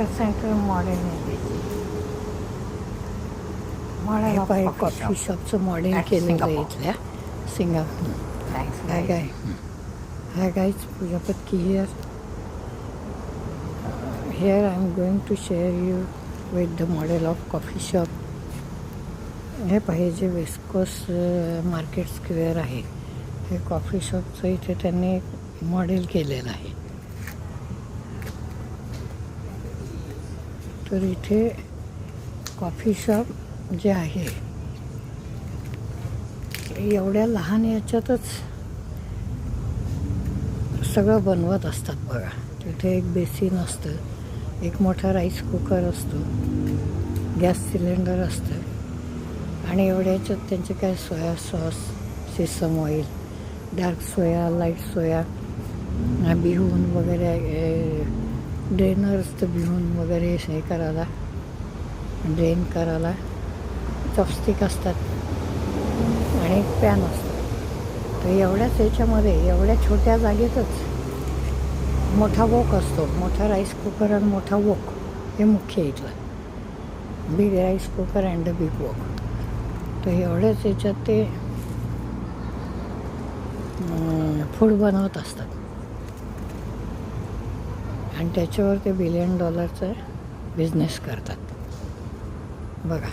Centre model आहे. Model coffee शॉपचं model केलेलं आहे इथल्या Singapore. Hi guys, Pooja Patki here. Here I am going to share you with the model of coffee shop. हे पाहिजे वेस्कोस market square आहे. हे कॉफी शॉपचं इथे त्यांनी मॉडेल केलेलं आहे. तर इथे कॉफी शॉप जे आहे एवढ्या लहान याच्यातच सगळं बनवत असतात बघा. तिथे एक बेसिन असतं, एक मोठा राईस कुकर असतो, गॅस सिलेंडर असतं आणि एवढ्याच्यात त्यांचे काय soya sauce, sesame oil, dark soya, light soya, बिहून वगैरे, ड्रेनर असतं बिहून वगैरे हे करायला, ड्रेन करायला, चॉपस्टिक असतात आणि एक पॅन असतो. तर एवढ्याच याच्यामध्ये एवढ्या छोट्या जागेतच मोठा वोक असतो. मोठा राईस कुकर आणि मोठा वोक हे मुख्य इथलं. Big rice cooker and big वोक. तर एवढ्याच याच्यात ते फूड बनवत असतात आणि त्याच्यावर ते $1 बिलियन बिझनेस करतात बघा.